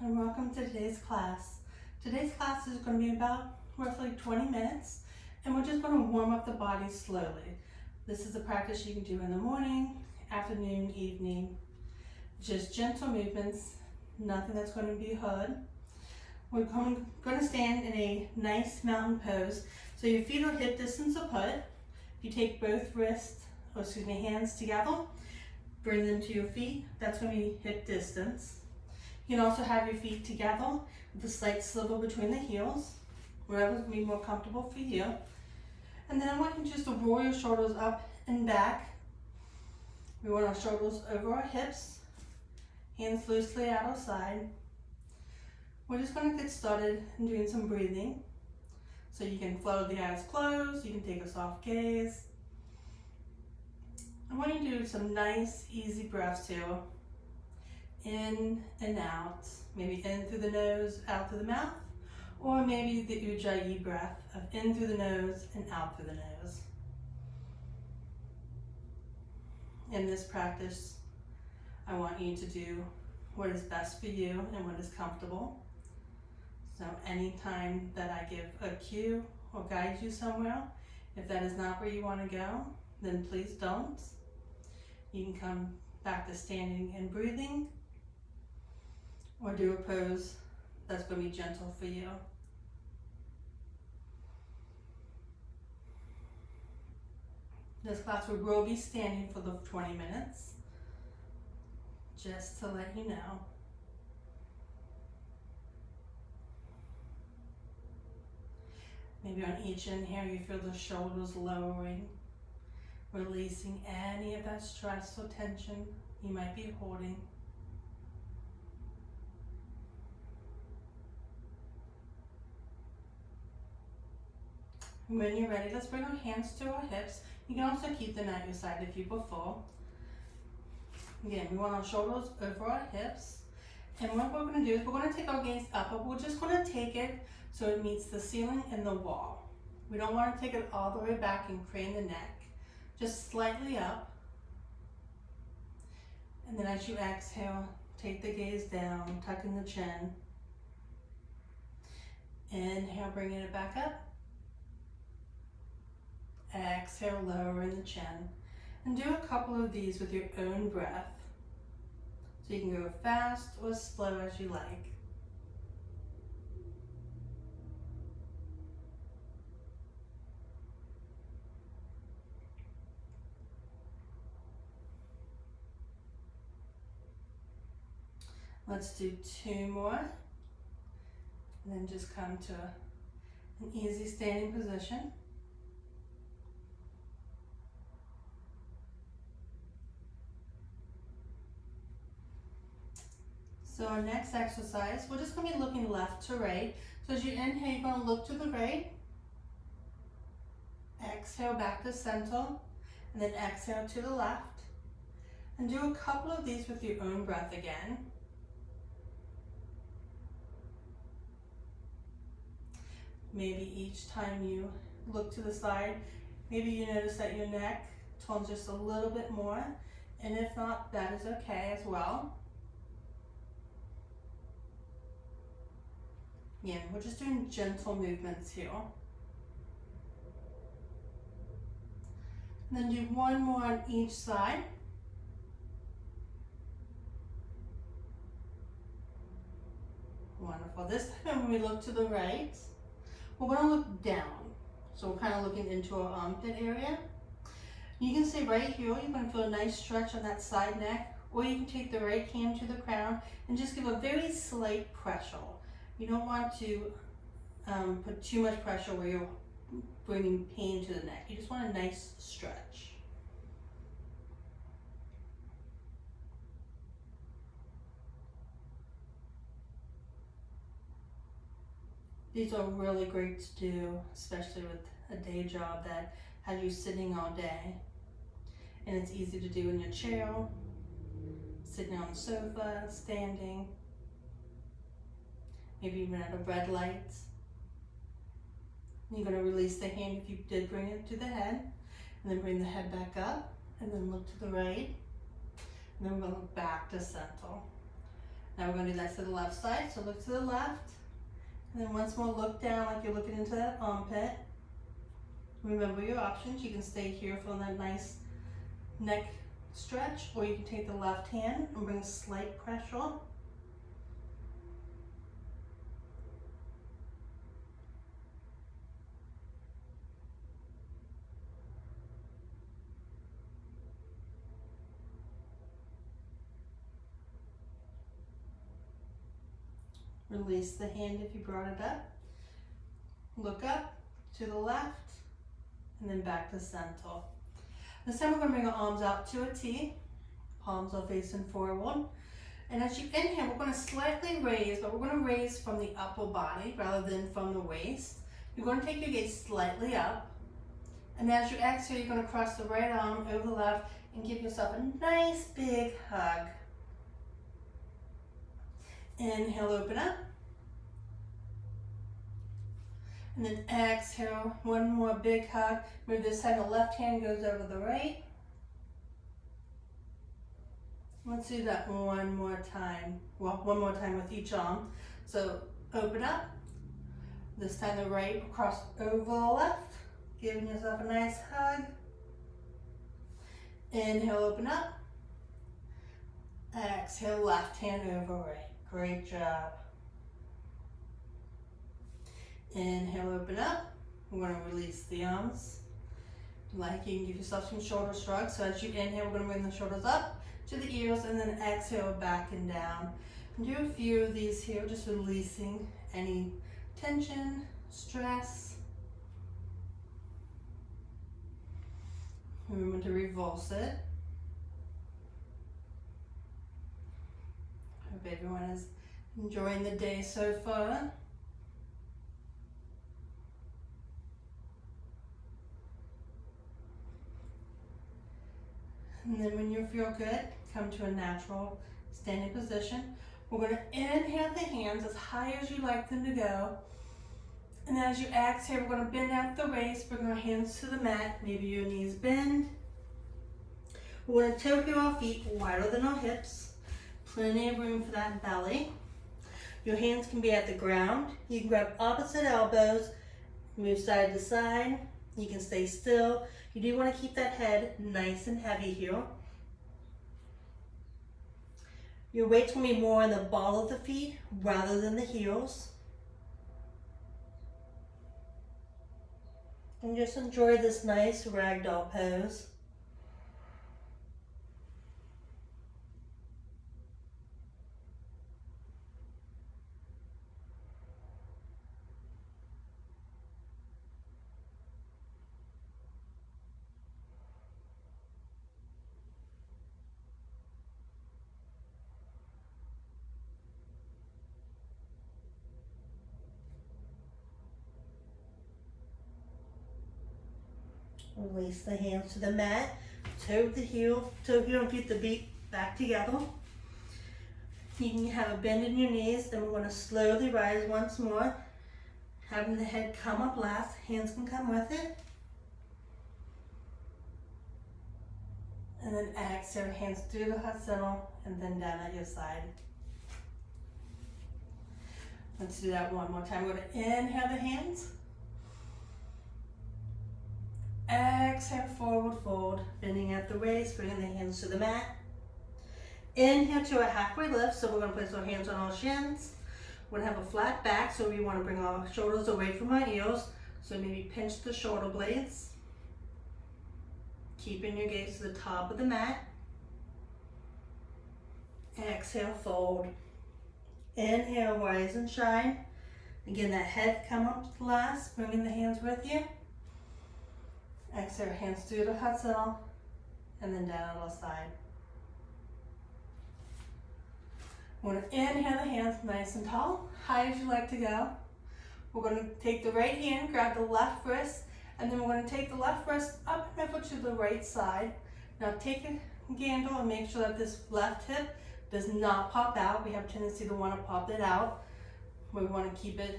and welcome to today's class. Today's class is going to be about roughly 20 minutes and we're just going to warm up the body slowly. This is a practice you can do in the morning, afternoon, evening. Just gentle movements, nothing that's going to be hard. We're going to stand in a nice mountain pose. So your feet are hip distance apart. You take both hands together, bring them to your feet. That's going to be hip distance. You can also have your feet together with a slight swivel between the heels, wherever's going to be more comfortable for you. And then I want you just to roll your shoulders up and back. We want our shoulders over our hips, hands loosely at our side. We're just going to get started in doing some breathing. So you can flow the eyes closed, you can take a soft gaze. I want you to do some nice, easy breaths here. In and out. Maybe in through the nose, out through the mouth. Or maybe the ujjayi breath of in through the nose and out through the nose. In this practice, I want you to do what is best for you and what is comfortable. So anytime that I give a cue or guide you somewhere, if that is not where you want to go, then please don't. You can come back to standing and breathing, or do a pose that's going to be gentle for you. This class we will be standing for the 20 minutes, just to let you know. Maybe on each inhale you feel the shoulders lowering, releasing any of that stress or tension you might be holding. When you're ready, let's bring our hands to our hips. You can also keep them at your side if you prefer. Again, we want our shoulders over our hips. And what we're going to do is we're going to take our gaze up, but we're just going to take it so it meets the ceiling and the wall. We don't want to take it all the way back and crane the neck. Just slightly up. And then as you exhale, take the gaze down, tucking the chin. Inhale, bringing it back up. Exhale, lowering the chin. And do a couple of these with your own breath. So you can go fast or slow as you like. Let's do 2 more. And then just come to an easy standing position. So our next exercise, we're just going to be looking left to right. So as you inhale, you're going to look to the right. Exhale back to center. And then exhale to the left. And do a couple of these with your own breath again. Maybe each time you look to the side, maybe you notice that your neck turns just a little bit more. And if not, that is okay as well. Again, we're just doing gentle movements here. And then do 1 more on each side. Wonderful. This time when we look to the right, we're going to look down. So we're kind of looking into our armpit area. You can stay right here. You're going to feel a nice stretch on that side neck, or you can take the right hand to the crown and just give a very slight pressure. You don't want to put too much pressure where you're bringing pain to the neck. You just want a nice stretch. These are really great to do, especially with a day job that has you sitting all day. And it's easy to do in your chair, sitting on the sofa, standing. Maybe even at a red light. You're going to release the hand if you did bring it to the head. And then bring the head back up. And then look to the right. And then we're going to look back to center. Now we're going to do that to the left side. So look to the left. And then once more, look down like you're looking into that armpit. Remember your options. You can stay here for that nice neck stretch, or you can take the left hand and bring slight pressure. Release the hand if you brought it up. Look up to the left and then back to center. This time we're going to bring our arms out to a T. Palms are facing forward. And as you inhale, we're going to slightly raise, but we're going to raise from the upper body rather than from the waist. You're going to take your gaze slightly up. And as you exhale, you're going to cross the right arm over the left and give yourself a nice big hug. Inhale, open up. And then exhale, one more big hug. Remember this time the left hand goes over the right. Let's do that one more time. Well, one more time with each arm. So open up. This time the right will cross over the left, giving yourself a nice hug. Inhale, open up. Exhale, left hand over right. Great job. Inhale, open up. We're going to release the arms. Like you can give yourself some shoulder shrugs. So as you inhale, we're going to bring the shoulders up to the ears and then exhale back and down. And do a few of these here, just releasing any tension, stress. Remember to reverse it. Hope everyone is enjoying the day so far. And then when you feel good, come to a natural standing position. We're going to inhale the hands as high as you like them to go. And as you exhale, we're going to bend out the waist, bring our hands to the mat. Maybe your knees bend. We're going to toe our feet wider than our hips. Plenty of room for that belly. Your hands can be at the ground. You can grab opposite elbows, move side to side. You can stay still. You do want to keep that head nice and heavy here. Your weight's going to be more on the ball of the feet rather than the heels. And just enjoy this nice ragdoll pose. Release the hands to the mat, toe heel and feet the feet back together. You can have a bend in your knees, then we're going to slowly rise once more, having the head come up last, hands can come with it. And then exhale, hands through the heart center and then down at your side. Let's do that one more time. We're going to inhale the hands. Exhale, forward fold, bending at the waist, bringing the hands to the mat. Inhale to a halfway lift, so we're going to place our hands on our shins. We're going to have a flat back, so we want to bring our shoulders away from our ears. So maybe pinch the shoulder blades. Keeping your gaze to the top of the mat. Exhale, fold. Inhale, rise and shine. Again, that head come up last, bringing the hands with you. Exhale, hands through the heart center and then down to the side. We're going to inhale the hands nice and tall, high as you like to go. We're going to take the right hand, grab the left wrist, and then we're going to take the left wrist up and over to the right side. Now take a gander and make sure that this left hip does not pop out. We have a tendency to want to pop it out. We want to keep it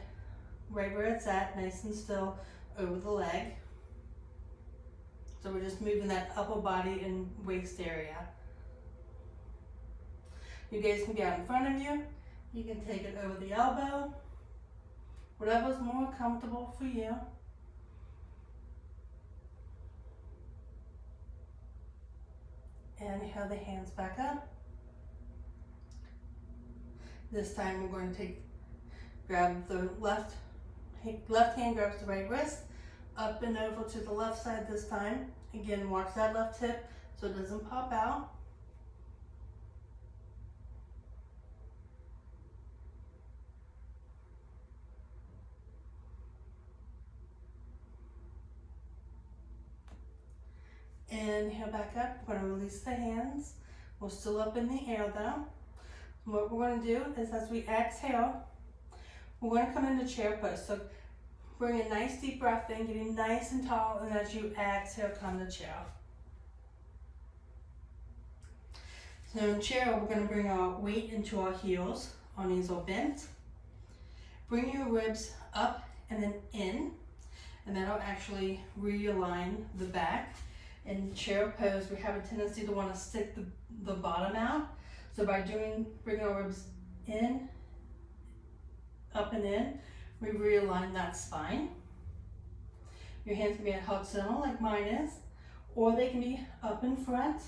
right where it's at, nice and still over the leg. So we're just moving that upper body and waist area. You guys can be out in front of you. You can take it over the elbow, whatever's more comfortable for you. Inhale the hands back up. This time we're going to grab the left hand grabs the right wrist, up and over to the left side this time. Again, watch that left hip so it doesn't pop out. Inhale back up. We're going to release the hands. We're still up in the air though. What we're going to do is as we exhale, we're going to come into chair pose. So bring a nice deep breath in, getting nice and tall, and as you exhale, come to chair. So in chair, we're going to bring our weight into our heels. Our knees are bent. Bring your ribs up and then in, and that'll actually realign the back. In chair pose, we have a tendency to want to stick the bottom out. So by bringing our ribs in, up and in, we realign that spine. Your hands can be at heart center like mine is, or they can be up in front.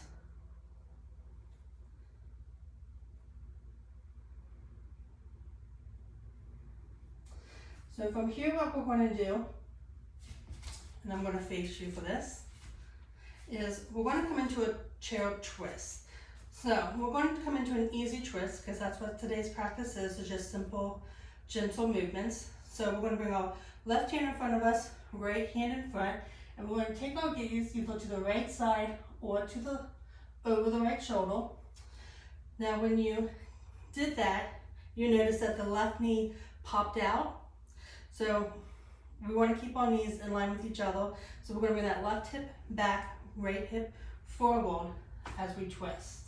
So from here, what we're going to do, and I'm going to face you for this, is we're going to come into a chair twist. So we're going to come into an easy twist because that's what today's practice is just simple, gentle movements. So we're going to bring our left hand in front of us, right hand in front, and we're going to take our gaze either to the right side or over the right shoulder. Now when you did that, you notice that the left knee popped out. So we want to keep our knees in line with each other. So we're going to bring that left hip back, right hip forward as we twist.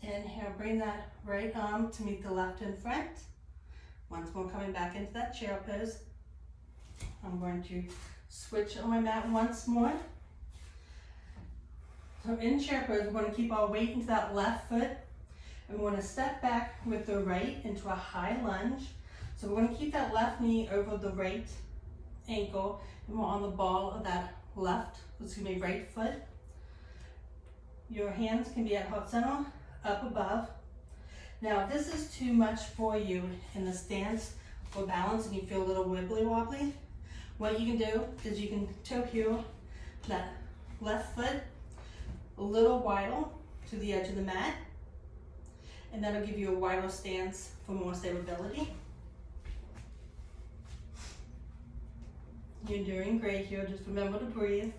Inhale, bring that right arm to meet the left in front. Once more, coming back into that chair pose. I'm going to switch on my mat once more. So in chair pose, we're going to keep our weight into that left foot, and we're going to step back with the right into a high lunge. So we're going to keep that left knee over the right ankle, and we're on the ball of that right foot. Your hands can be at heart center, up above. Now, if this is too much for you in the stance or balance and you feel a little wibbly wobbly, what you can do is you can toe heel that left foot a little wider to the edge of the mat, and that'll give you a wider stance for more stability. You're doing great here. Just remember to breathe.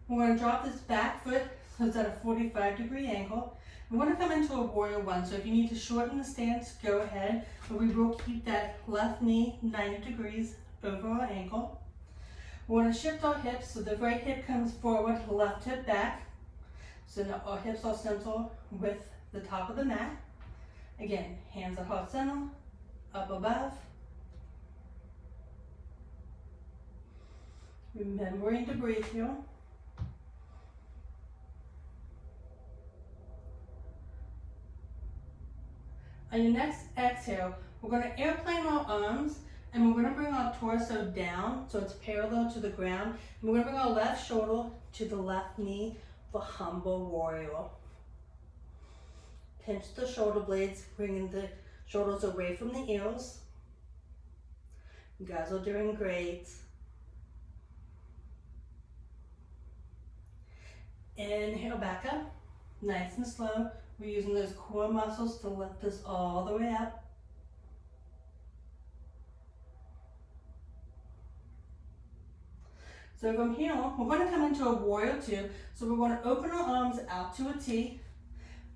We're going to drop this back foot so it's at a 45-degree angle. We're going to come into a warrior one. So if you need to shorten the stance, go ahead. But we will keep that left knee 90 degrees over our ankle. We're going to shift our hips so the right hip comes forward, left hip back. So now our hips are centered with the top of the mat. Again, hands at heart center, up above. Remembering to breathe here. On your next exhale, we're going to airplane our arms, and we're going to bring our torso down so it's parallel to the ground. And we're going to bring our left shoulder to the left knee for humble warrior. Pinch the shoulder blades, bringing the shoulders away from the ears. You guys are doing great. Inhale back up, nice and slow. We're using those core muscles to lift us all the way up. So from here, we're going to come into a warrior two. So we're going to open our arms out to a T.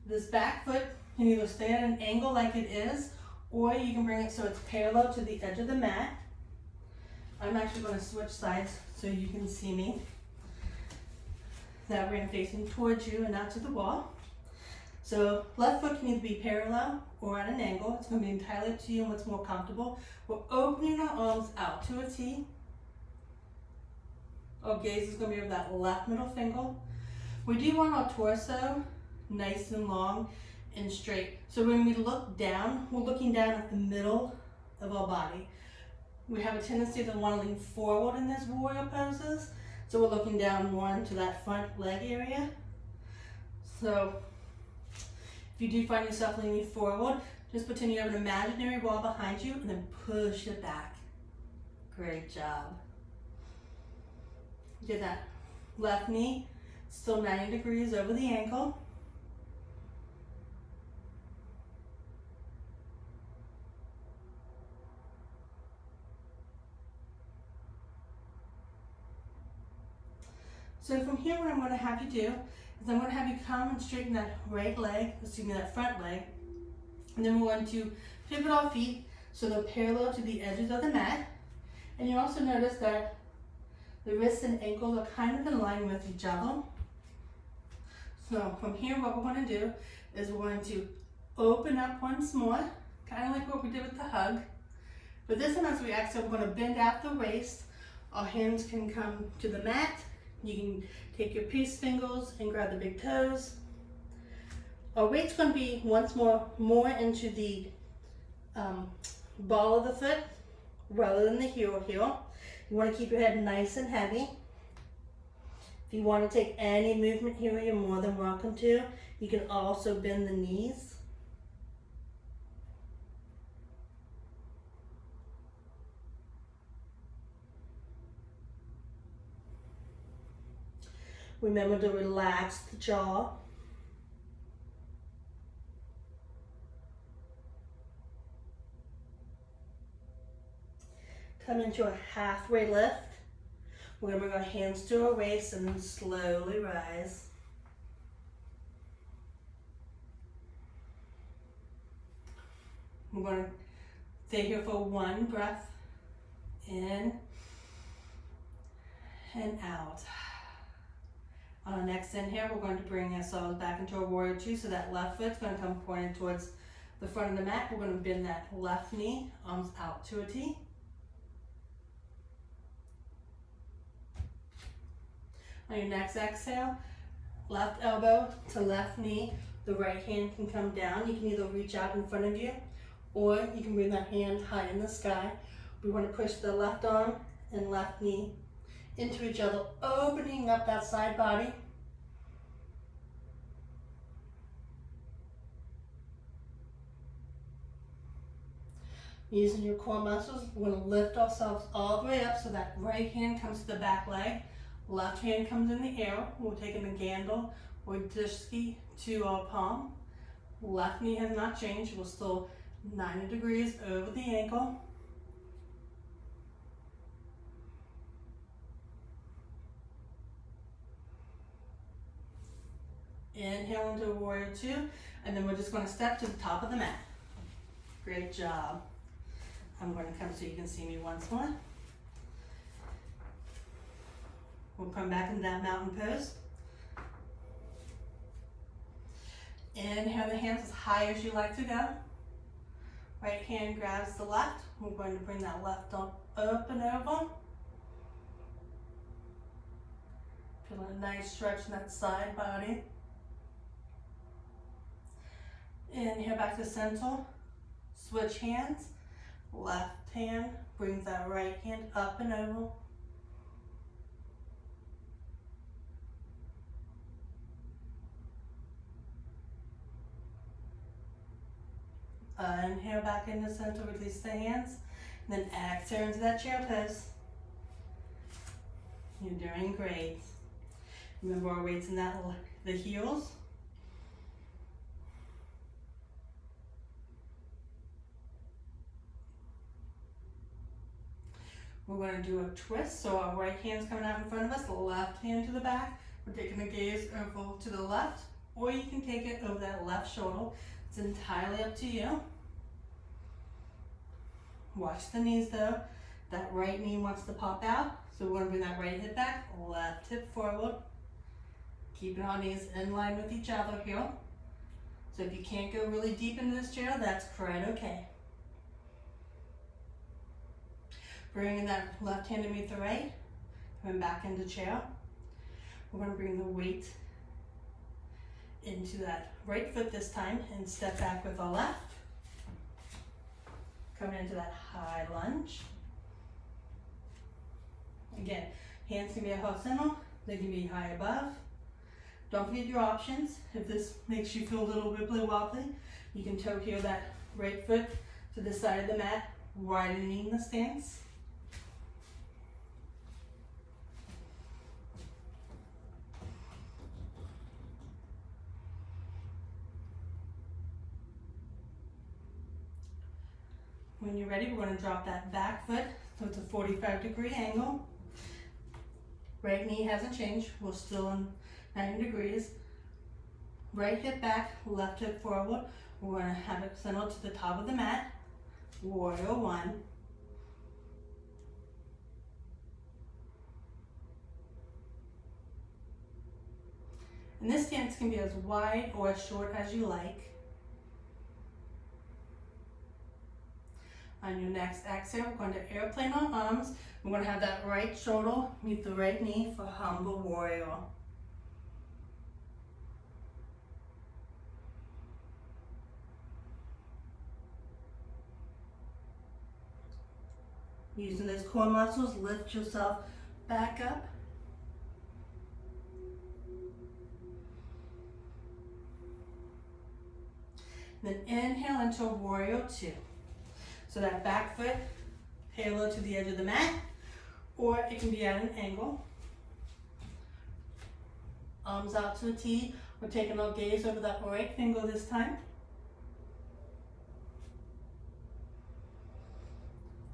This back foot can either stay at an angle like it is, or you can bring it so it's parallel to the edge of the mat. I'm actually going to switch sides so you can see me. That way I'm facing towards you and not to the wall. So left foot can either be parallel or at an angle. It's going to be entirely up to you and what's more comfortable. We're opening our arms out to a T. Our gaze is going to be over that left middle finger. We do want our torso nice and long and straight. So when we look down, we're looking down at the middle of our body. We have a tendency to want to lean forward in these warrior poses. So we're looking down more into that front leg area. So if you do find yourself leaning forward, just pretend you have an imaginary wall behind you and then push it back. Great job. Get that left knee still 90 degrees over the ankle. So from here, what I'm going to have you do is I'm going to have you come and straighten that that front leg. And then we're going to pivot our feet so they're parallel to the edges of the mat. And you also notice that the wrists and ankles are kind of in line with each other. So from here, what we're going to do is we're going to open up once more, kind of like what we did with the hug. But this time as we exhale, we're going to bend out the waist. Our hands can come to the mat. You can take your peace fingers and grab the big toes. Our weight's going to be once more into the ball of the foot rather than the heel here. You want to keep your head nice and heavy. If you want to take any movement here, you're more than welcome to. You can also bend the knees. Remember to relax the jaw. Come into a halfway lift. We're going to bring our hands to our waist and then slowly rise. We're going to stay here for one breath in and out. On our next inhale, we're going to bring ourselves back into a warrior two, so that left foot's going to come pointed towards the front of the mat. We're going to bend that left knee, arms out to a T. On your next exhale, left elbow to left knee, the right hand can come down. You can either reach out in front of you or you can bring that hand high in the sky. We want to push the left arm and left knee into each other, opening up that side body. Using your core muscles, we're going to lift ourselves all the way up so that right hand comes to the back leg. Left hand comes in the air. We're taking a gandal or dishki to our palm. Left knee has not changed. We're still 90 degrees over the ankle. Inhale into a warrior two, and then we're just going to step to the top of the mat. Great job. I'm going to come so you can see me once more. We'll come back into that mountain pose. Inhale the hands as high as you like to go. Right hand grabs the left. We're going to bring that left arm up and over. Feel a nice stretch in that side body. Inhale back to center. Switch hands. Left hand brings that right hand up and over. Inhale back into center, release the hands, and then exhale into that chair pose. You're doing great. Remember our weights in the heels. We're going to do a twist, so our right hand's coming out in front of us, the left hand to the back. We're taking the gaze over to the left, or you can take it over that left shoulder. It's entirely up to you. Watch the knees though. That right knee wants to pop out, so we're going to bring that right hip back, left hip forward. Keeping our knees in line with each other here. So if you can't go really deep into this chair, that's quite okay. Bringing that left hand to meet the right, coming back into chair. We're going to bring the weight into that right foot this time and step back with the left. Coming into that high lunge. Again, hands can be at horizontal, they can be high above. Don't forget your options. If this makes you feel a little wibbly wobbly, you can toe heel that right foot to the side of the mat, widening the stance. When you're ready, we're going to drop that back foot so it's a 45-degree angle. Right knee hasn't changed. We're still in 90 degrees. Right hip back, left hip forward. We're going to have it centered to the top of the mat. Warrior one. And this stance can be as wide or as short as you like. On your next exhale, we're going to airplane on arms. We're going to have that right shoulder meet the right knee for humble warrior. Using those core muscles, lift yourself back up. Then inhale into warrior two. So that back foot parallel to the edge of the mat, or it can be at an angle. Arms out to a T. We're taking our gaze over that right finger this time.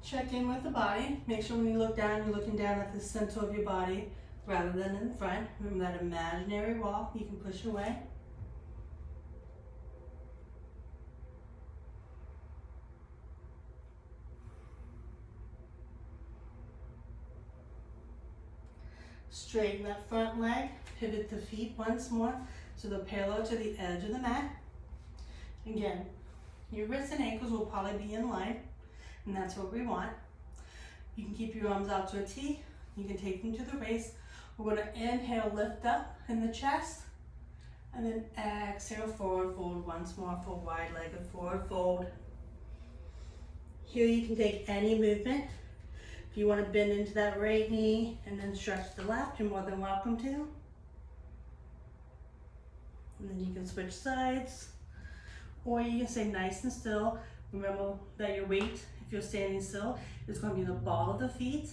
Check in with the body. Make sure when you look down, you're looking down at the center of your body rather than in front. Remember that imaginary wall you can push away. Straighten that front leg, pivot the feet once more so they're parallel to the edge of the mat. Again, your wrists and ankles will probably be in line, and that's what we want. You can keep your arms out to a T. You can take them to the waist. We're going to inhale, lift up in the chest, and then exhale, forward fold once more for wide-legged forward fold. Here you can take any movement. If you want to bend into that right knee and then stretch the left, you're more than welcome to. And then you can switch sides, or you can stay nice and still. Remember that your weight, if you're standing still, is going to be the ball of the feet,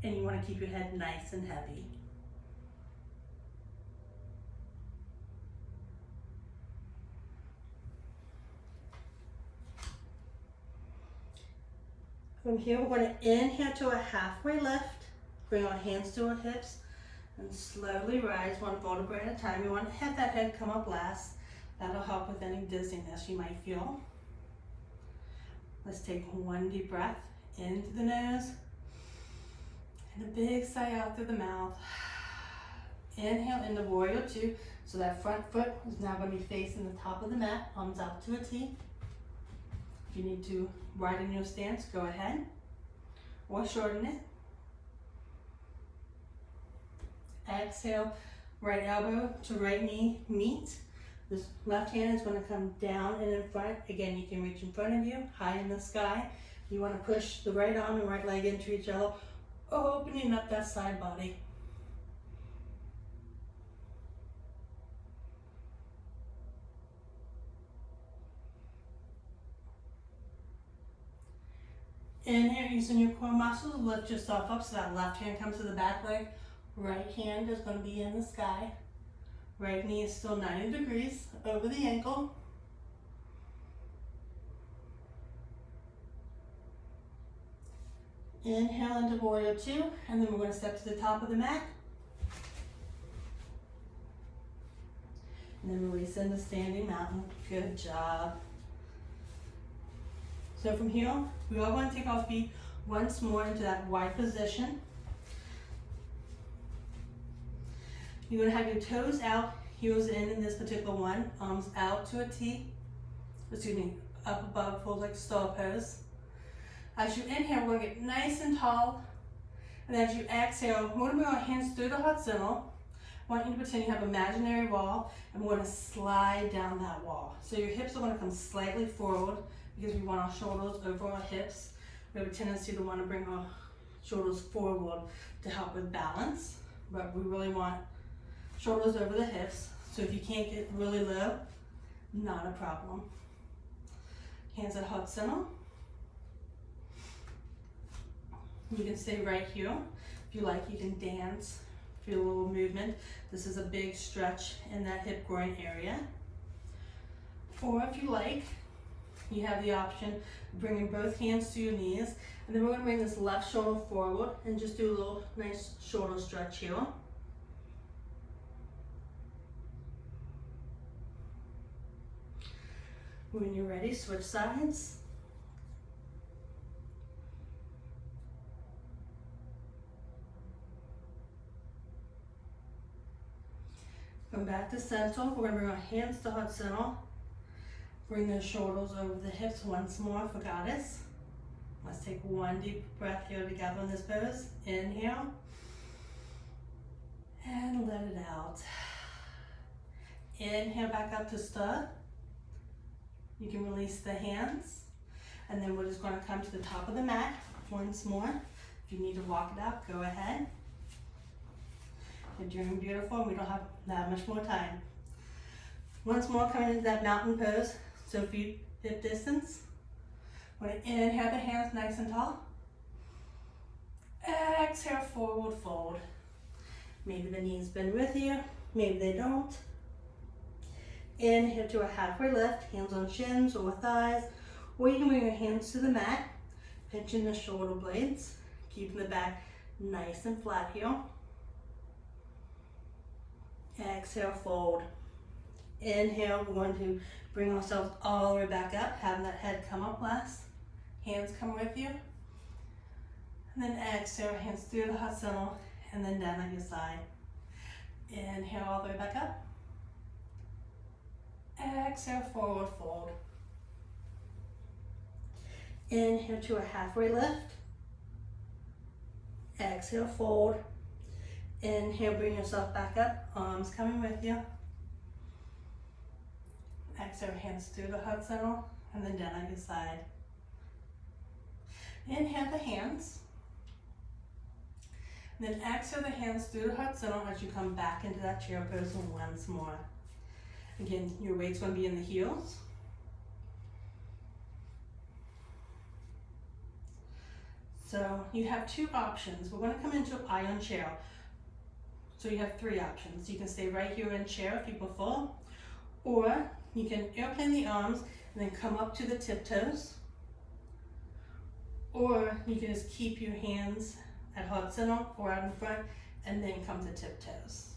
and you want to keep your head nice and heavy. From here, we're going to inhale to a halfway lift, bring our hands to our hips, and slowly rise one vertebrae at a time. You want to have that head come up last. That'll help with any dizziness you might feel. Let's take one deep breath into the nose, and a big sigh out through the mouth. Inhale into warrior two, so that front foot is now going to be facing the top of the mat, arms out to a T. If you need to widen your stance, go ahead, or shorten it. Exhale, right elbow to right knee meet. This left hand is going to come down and in front. Again, you can reach in front of you, high in the sky. You want to push the right arm and right leg into each other, opening up that side body. Inhale, using your core muscles, lift yourself up so that left hand comes to the back leg. Right hand is going to be in the sky. Right knee is still 90 degrees over the ankle. Inhale into warrior two, and then we're going to step to the top of the mat. And then release into standing mountain. Good job. So from here, we are going to take our feet once more into that wide position. You're going to have your toes out, heels in this particular one, arms out to a T, up above, fold like star pose. As you inhale, we're gonna get nice and tall, and as you exhale, we're gonna bring our hands through the heart center. I want you to pretend you have an imaginary wall, and we're gonna slide down that wall. So your hips are gonna come slightly forward because we want our shoulders over our hips. We have a tendency to want to bring our shoulders forward to help with balance, but we really want shoulders over the hips. So if you can't get really low, not a problem. Hands at heart center. You can stay right here. If you like, you can dance, feel a little movement. This is a big stretch in that hip groin area. Or if you like, you have the option of bringing both hands to your knees, and then we're going to bring this left shoulder forward and just do a little nice shoulder stretch here. When you're ready, switch sides. Come back to center. We're going to bring our hands to heart center. Bring the shoulders over the hips once more for goddess. Let's take one deep breath here together in this pose. Inhale. And let it out. Inhale back up to star. You can release the hands. And then we're just going to come to the top of the mat once more. If you need to walk it out, go ahead. You're doing beautiful. We don't have that much more time. Once more, coming into that mountain pose. So feet hip distance. We're going to inhale the hands nice and tall. Exhale, forward fold. Maybe the knees bend with you, maybe they don't. Inhale to a halfway lift, hands on shins or thighs, or you can bring your hands to the mat, pinching the shoulder blades, keeping the back nice and flat here. Exhale, fold. Inhale, we're going to bring ourselves all the way back up, having that head come up last. Hands come with you. And then exhale, hands through the heart center, and then down at your side. Inhale all the way back up. Exhale, forward fold. Inhale to a halfway lift. Exhale, fold. Inhale, bring yourself back up, arms coming with you. Exhale, hands through the heart center, and then down at your side. Inhale the hands. And then exhale the hands through the heart center as you come back into that chair pose once more. Again, your weight's going to be in the heels. So you have two options. We're going to come into iron chair. So you have three options. You can stay right here in chair if you prefer, or you can airplane the arms and then come up to the tiptoes, or you can just keep your hands at heart center or out in front and then come to tiptoes.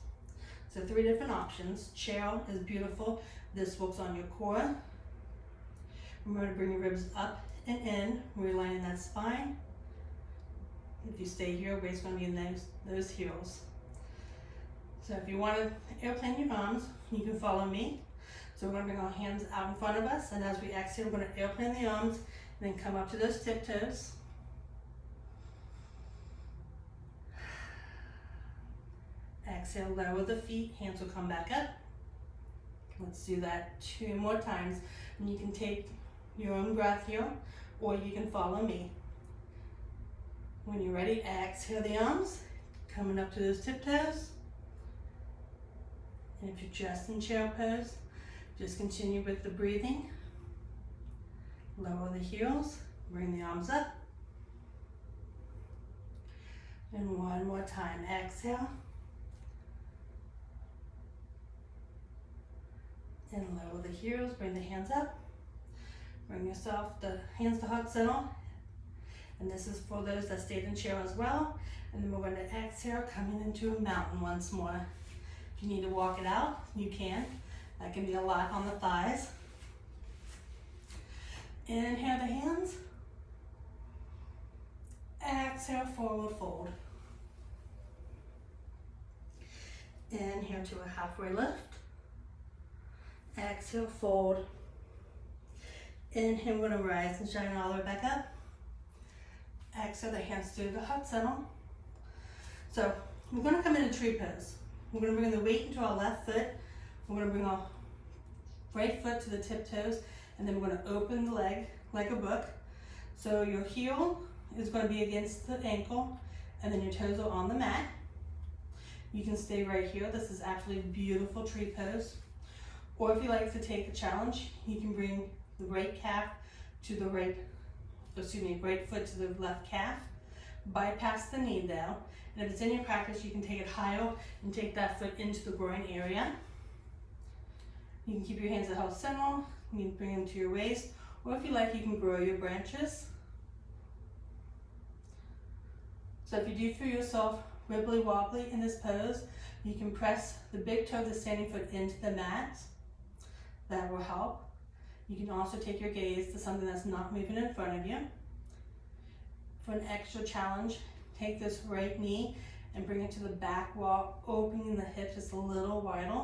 So three different options. Chair is beautiful. This works on your core. We're going to bring your ribs up and in, realigning that spine. If you stay here, weight's going to be in those heels. So if you want to airplane your arms, you can follow me. So we're going to bring our hands out in front of us, and as we exhale, we're going to airplane the arms and then come up to those tiptoes. Exhale, lower the feet, hands will come back up. Let's do that 2 more times. And you can take your own breath here, or you can follow me. When you're ready, exhale the arms, coming up to those tiptoes. And if you're just in chair pose, just continue with the breathing. Lower the heels, bring the arms up. And one more time, exhale. And lower the heels, bring the hands up. Bring yourself the hands to heart center. And this is for those that stayed in chair as well. And then we're going to exhale, coming into a mountain once more. If you need to walk it out, you can. That can be a lot on the thighs. Inhale the hands. Exhale, forward fold. Inhale to a halfway lift. exhale, fold. Inhale, we're gonna rise and shine all the way back up. Exhale, the hands to the heart center. So we're gonna come into tree pose. We're gonna bring the weight into our left foot. We're gonna bring our right foot to the tiptoes, and then we're gonna open the leg like a book. So your heel is gonna be against the ankle, and then your toes are on the mat. You can stay right here. This is actually a beautiful tree pose. Or if you like to take a challenge, you can bring the right calf to the right foot to the left calf. Bypass the knee though. And if it's in your practice, you can take it higher and take that foot into the groin area. You can keep your hands at heart center. You can bring them to your waist. Or if you like, you can grow your branches. So if you do feel yourself wibbly wobbly in this pose, you can press the big toe of the standing foot into the mat. That will help. You can also take your gaze to something that's not moving in front of you. For an extra challenge, take this right knee and bring it to the back wall, opening the hips just a little wider.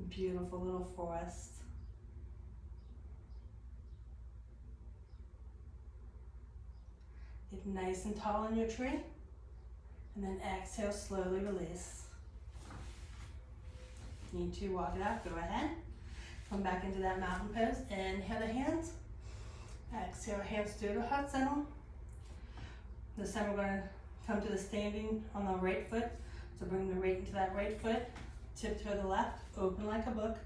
Beautiful little forest. Get nice and tall in your tree, and then exhale, slowly release. Need to walk it out, go ahead. Come back into that mountain pose. Inhale the hands. Exhale, hands to the heart center. This time we're going to come to the standing on the right foot. So bring the right into that right foot. Tiptoe the left, open like a book.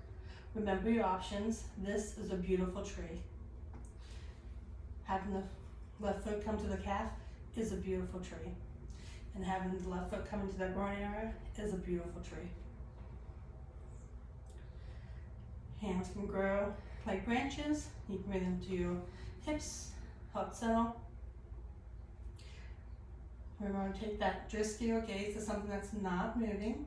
Remember your options. This is a beautiful tree. Having the left foot come to the calf is a beautiful tree. And having the left foot come into that groin area is a beautiful tree. Hands can grow like branches. You can bring them to your hips, heart center. Remember to take that drisky or gaze to something that's not moving.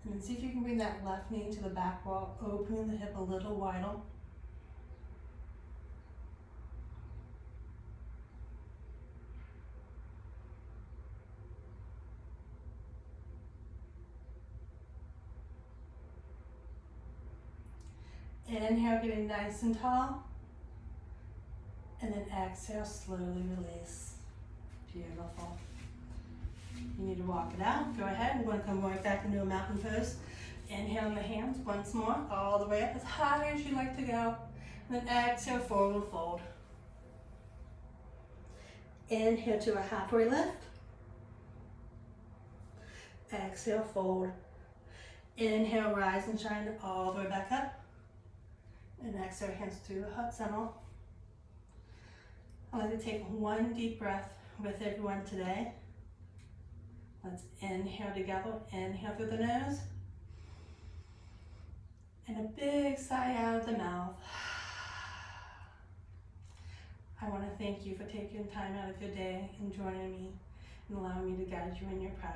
And then see if you can bring that left knee into the back wall, opening the hip a little wider. Inhale, getting nice and tall. And then exhale, slowly release. Beautiful. You need to walk it out. Go ahead. We're going to come right back into a mountain pose. Inhale in the hands once more, all the way up as high as you like to go. And then exhale, forward fold. Inhale to a halfway lift. Exhale, fold. Inhale, rise and shine all the way back up. And exhale, hands to the heart center. I'd like to take one deep breath with everyone today. Let's inhale together. Inhale through the nose. And a big sigh out of the mouth. I want to thank you for taking time out of your day and joining me and allowing me to guide you in your practice.